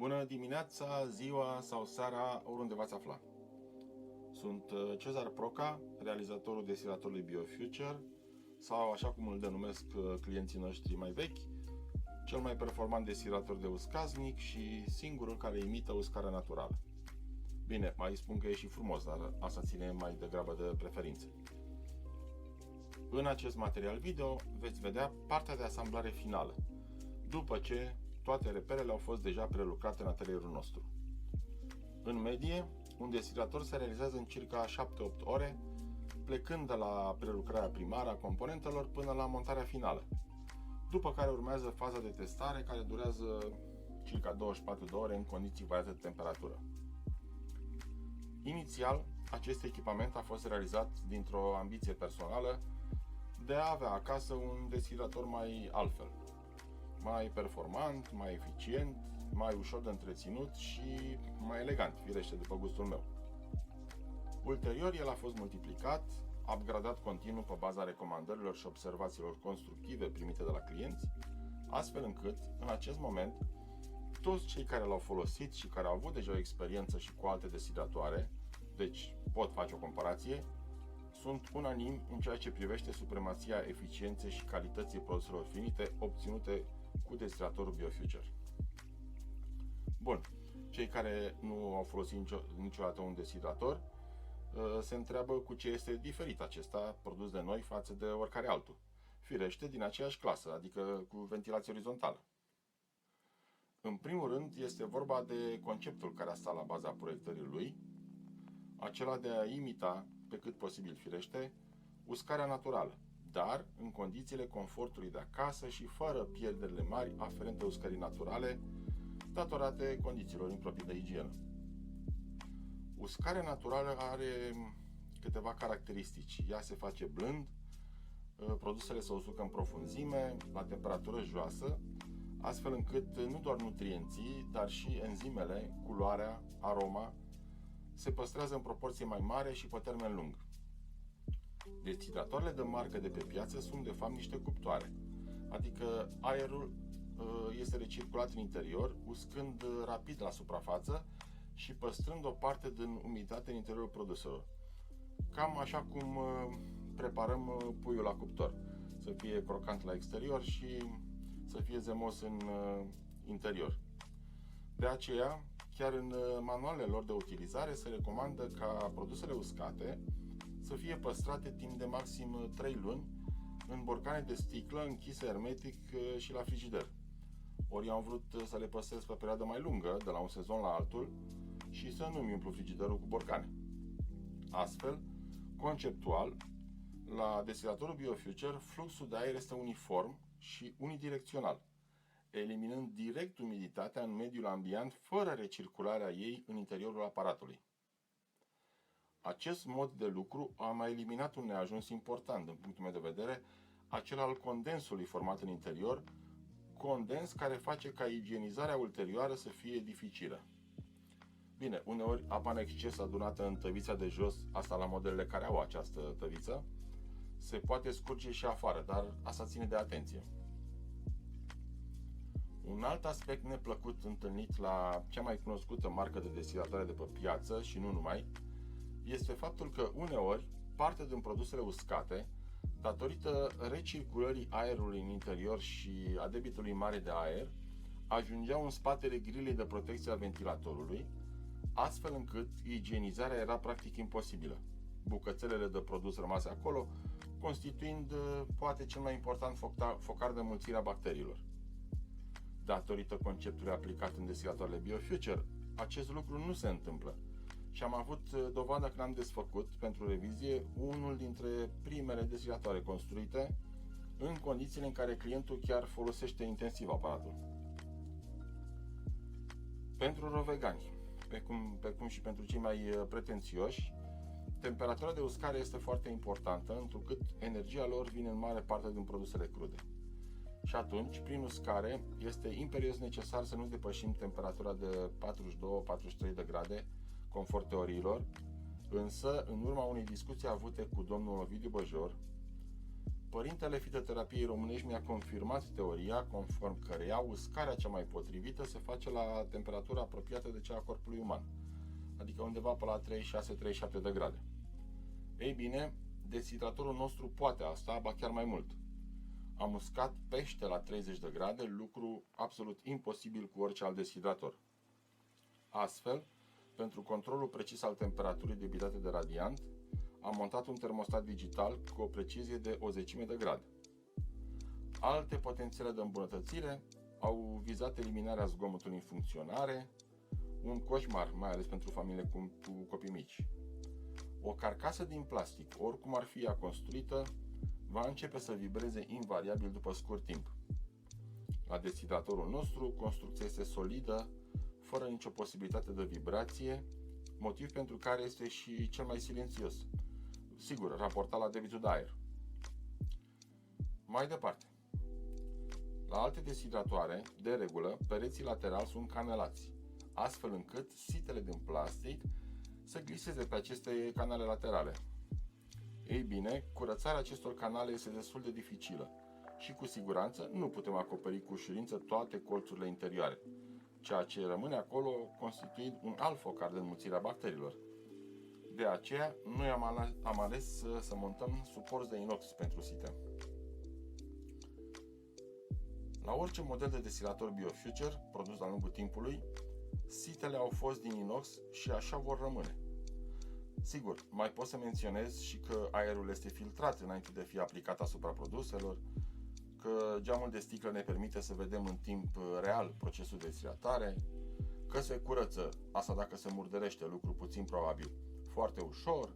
Bună dimineața, ziua sau seara, oriunde v-ați afla. Sunt Cezar Proca, realizatorul destilatorului BioFuture, sau așa cum îl denumesc clienții noștri mai vechi, cel mai performant destilator de uscaznic și singurul care imită uscarea naturală. Bine, mai spun că e și frumos, dar asta ține mai degrabă de preferințe. În acest material video veți vedea partea de asamblare finală, după ce toate reperele au fost deja prelucrate în atelierul nostru. În medie, un destilator se realizează în circa 7-8 ore, plecând de la prelucrarea primară a componentelor până la montarea finală, după care urmează faza de testare, care durează circa 24 de ore în condiții variate de temperatură. Inițial, acest echipament a fost realizat dintr-o ambiție personală de a avea acasă un destilator mai altfel, mai performant, mai eficient, mai ușor de întreținut și mai elegant, firește, după gustul meu. Ulterior, el a fost multiplicat, upgradat continuu pe baza recomandărilor și observațiilor constructive primite de la clienți, astfel încât, în acest moment, toți cei care l-au folosit și care au avut deja o experiență și cu alte destilatoare, deci pot face o comparație, sunt unanimi în ceea ce privește supremația eficienței și calității produselor finite obținute cu destilatorul BioFuture. Bun, cei care nu au folosit niciodată un destilator se întreabă cu ce este diferit acesta produs de noi față de oricare altul. Firește, din aceeași clasă, adică cu ventilație orizontală. În primul rând, este vorba de conceptul care a stat la baza proiectării lui, acela de a imita, pe cât posibil firește, uscarea naturală, dar în condițiile confortului de acasă și fără pierderile mari aferente uscării naturale, datorate condițiilor improprii de igienă. Uscarea naturală are câteva caracteristici. Ea se face blând, produsele se usucă în profunzime, la temperatură joasă, astfel încât nu doar nutrienții, dar și enzimele, culoarea, aroma, se păstrează în proporție mai mare și pe termen lung. Destilatoarele de marcă de pe piață sunt de fapt niște cuptoare, adică aerul este recirculat în interior, uscând rapid la suprafață și păstrând o parte din umiditate în interiorul produselor. Cam așa cum preparăm puiul la cuptor, să fie crocant la exterior și să fie zemos în interior. De aceea, chiar în manualele lor de utilizare se recomandă ca produsele uscate să fie păstrate timp de maxim 3 luni în borcane de sticlă închise hermetic și la frigider. Ori eu am vrut să le păstrez pe o perioadă mai lungă, de la un sezon la altul, și să nu-mi umplu frigiderul cu borcane. Astfel, conceptual, la destilatorul BioFuture, fluxul de aer este uniform și unidirecțional, eliminând direct umiditatea în mediul ambient fără recircularea ei în interiorul aparatului. Acest mod de lucru a mai eliminat un neajuns important, din punctul meu de vedere, acela al condensului format în interior, condens care face ca igienizarea ulterioară să fie dificilă. Bine, uneori apa în exces adunată în tăvița de jos, asta la modelele care au această tăviță, se poate scurge și afară, dar asta ține de atenție. Un alt aspect neplăcut întâlnit la cea mai cunoscută marcă de destilatoare de pe piață și nu numai, este faptul că uneori parte din produsele uscate, datorită recirculării aerului în interior și a debitului mare de aer, ajungeau în spatele grilei de protecție a ventilatorului, astfel încât igienizarea era practic imposibilă, bucățelele de produs rămase acolo constituind poate cel mai important focar de mulțire a bacteriilor. Datorită conceptului aplicat în destilatoarele BioFuture, acest lucru nu se întâmplă și am avut dovada când am desfăcut pentru revizie unul dintre primele destilatoare construite în condițiile în care clientul chiar folosește intensiv aparatul. Pentru rovegani, pe cum și pentru cei mai pretențioși, temperatura de uscare este foarte importantă, întrucât energia lor vine în mare parte din produsele crude. Și atunci, prin uscare, este imperios necesar să nu depășim temperatura de 42-43 de grade, conform teoriilor, însă, în urma unei discuții avute cu domnul Ovidiu Băjor, Părintele fitoterapiei românești mi-a confirmat teoria conform căreia uscarea cea mai potrivită se face la temperatura apropiată de cea a corpului uman, adică undeva pe la 36-37 de grade. Ei bine, deshidratorul nostru poate asta, ba chiar mai mult. Am uscat pește la 30 de grade, lucru absolut imposibil cu orice alt deshidrator. Astfel, pentru controlul precis al temperaturii debitate de radiant, am montat un termostat digital cu o precizie de o zecime de grade. Alte potențiale de îmbunătățire au vizat eliminarea zgomotului în funcționare, un coșmar, mai ales pentru familiile cu copii mici. O carcasă din plastic, oricum ar fi ea construită, va începe să vibreze invariabil după scurt timp. La deshidratorul nostru, construcția este solidă, fără nicio posibilitate de vibrație, motiv pentru care este și cel mai silențios. Sigur, raportat la debitul de aer. Mai departe. La alte deshidratoare, de regulă, pereții laterali sunt canelați, astfel încât sitele din plastic să gliseze pe aceste canale laterale. Ei bine, curățarea acestor canale este destul de dificilă și cu siguranță nu putem acoperi cu ușurință toate colțurile interioare, ceea ce rămâne acolo constituind un alt focar de înmulțire a bacteriilor. De aceea, noi am ales să montăm suporți de inox pentru site. La orice model de deshidrator BioFuture produs de-a lungul timpului, sitele au fost din inox și așa vor rămâne. Sigur, mai pot să menționez și că aerul este filtrat înainte de a fi aplicat asupra produselor, că geamul de sticlă ne permite să vedem în timp real procesul de deshidratare, că se curăță, asta dacă se murdărește, lucru puțin probabil, foarte ușor,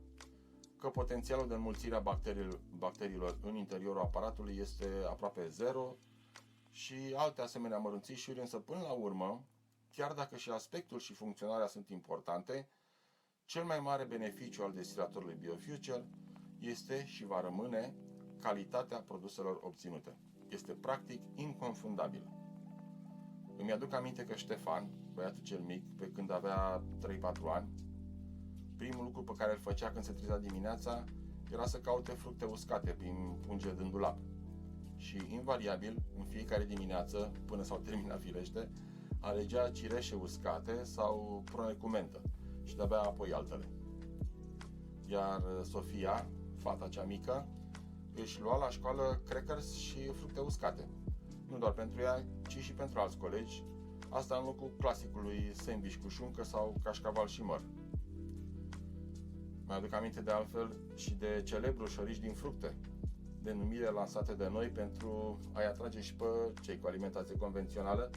că potențialul de înmulțire a bacteriilor în interiorul aparatului este aproape zero și alte asemenea mărunțișuri, însă până la urmă, chiar dacă și aspectul și funcționarea sunt importante, cel mai mare beneficiu al deshidratorului BioFuture este și va rămâne calitatea produselor obținute. Este practic inconfundabil. Îmi aduc aminte că Ștefan, băiatul cel mic, pe când avea 3-4 ani, primul lucru pe care îl făcea când se trezea dimineața era să caute fructe uscate prin punge din dulap. Și invariabil, în fiecare dimineață, până s-au terminat firește, alegea cireșe uscate sau prune cu mentă și de-abia apoi altele. Iar Sofia, fata cea mică, își lua la școală crackers și fructe uscate. Nu doar pentru ea, ci și pentru alți colegi, asta în locul clasicului sandwich cu șuncă sau cașcaval și măr. Mi-aduc aminte de altfel și de celebrul șorici din fructe, denumire lansate de noi pentru a-i atrage și pe cei cu alimentație convențională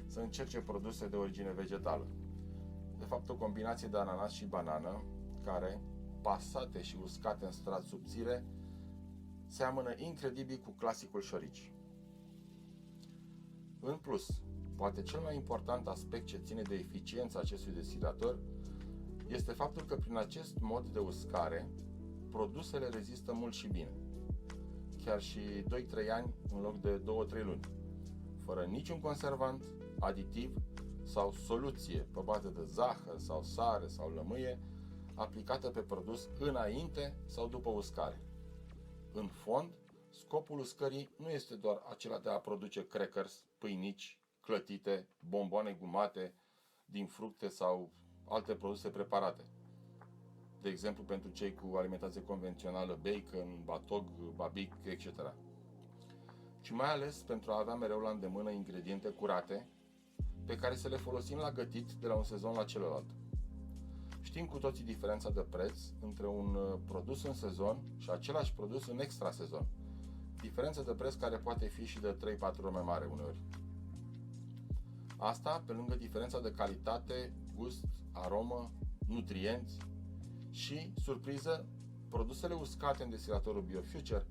să încerce produse de origine vegetală. De fapt, o combinație de ananas și banană, care, pasate și uscate în strat subțire, seamănă incredibil cu clasicul șorici. În plus, poate cel mai important aspect ce ține de eficiența acestui deshidrator este faptul că prin acest mod de uscare, produsele rezistă mult și bine. Chiar și 2-3 ani în loc de 2-3 luni, fără niciun conservant, aditiv sau soluție pe bază de zahăr sau sare sau lămâie aplicată pe produs înainte sau după uscare. În fond, scopul uscării nu este doar acela de a produce crackers, pâinici, clătite, bomboane gumate din fructe sau alte produse preparate. De exemplu, pentru cei cu alimentație convențională, bacon, batog, babic, etc. Și mai ales pentru a avea mereu la îndemână ingrediente curate pe care să le folosim la gătit de la un sezon la celălalt. Știm cu toții diferența de preț între un produs în sezon și același produs în extra sezon. Diferența de preț care poate fi și de 3-4 ori mai mare uneori. Asta pe lângă diferența de calitate, gust, aromă, nutrienți și, surpriză, produsele uscate în deshidratorul BioFuture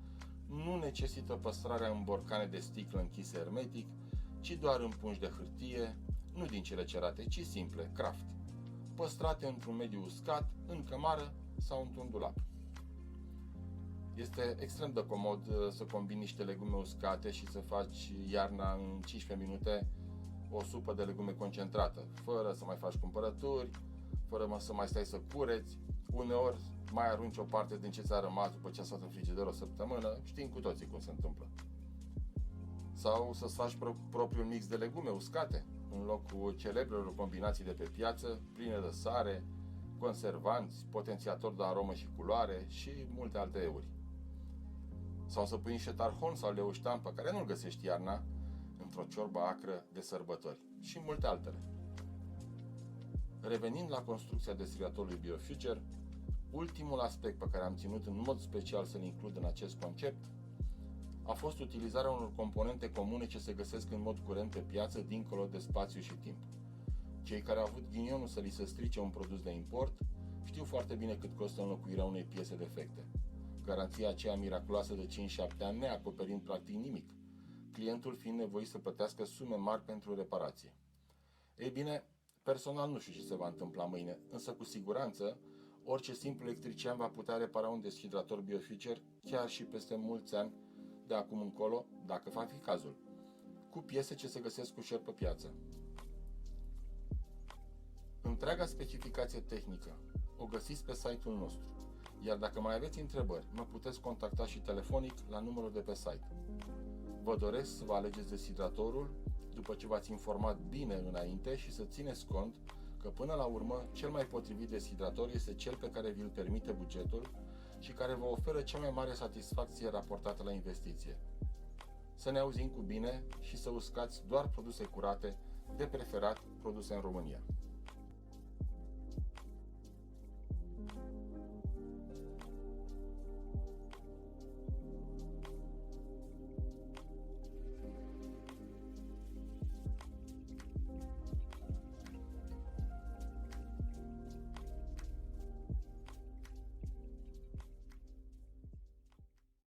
nu necesită păstrarea în borcane de sticlă închise hermetic, ci doar în pungi de hârtie, nu din cele cerate, ci simple, craft, păstrate într-un mediu uscat, în cămară sau într-un dulap. Este extrem de comod să combini niște legume uscate și să faci iarna în 15 minute o supă de legume concentrată, fără să mai faci cumpărături, fără să mai stai să cureți. Uneori mai arunci o parte din ce ți-a rămas după ce a stat în frigider o săptămână, știm cu toții cum se întâmplă. Sau să-ți faci propriul mix de legume uscate, în locul celebrelor combinații de pe piață, pline de sare, conservanți, potențiatori de aromă și culoare și multe alte euri. Sau să pui niște tarhon sau leuștan pe care nu-l găsești iarna într-o ciorbă acră de sărbători și multe altele. Revenind la construcția destilatorului BioFuture, ultimul aspect pe care am ținut în mod special să-l includ în acest concept a fost utilizarea unor componente comune ce se găsesc în mod curent pe piață dincolo de spațiu și timp. Cei care au avut ghinionul să li se strice un produs de import știu foarte bine cât costă înlocuirea unei piese defecte. Garanția aceea miraculoasă de 5-7 ani neacoperind practic nimic, clientul fiind nevoit să plătească sume mari pentru reparație. Ei bine, personal nu știu ce se va întâmpla mâine, însă cu siguranță orice simplu electrician va putea repara un deshidrator BioFuture chiar și peste mulți ani de acum încolo, dacă va fi cazul, cu piese ce se găsesc ușor pe piață. Întreaga specificație tehnică o găsiți pe site-ul nostru, iar dacă mai aveți întrebări, mă puteți contacta și telefonic la numărul de pe site. Vă doresc să vă alegeți deshidratorul după ce v-ați informat bine înainte și să țineți cont că până la urmă cel mai potrivit deshidrator este cel pe care vi-l permite bugetul și care vă oferă cea mai mare satisfacție raportată la investiție. Să ne auzim cu bine și să uscați doar produse curate, de preferat produse în România.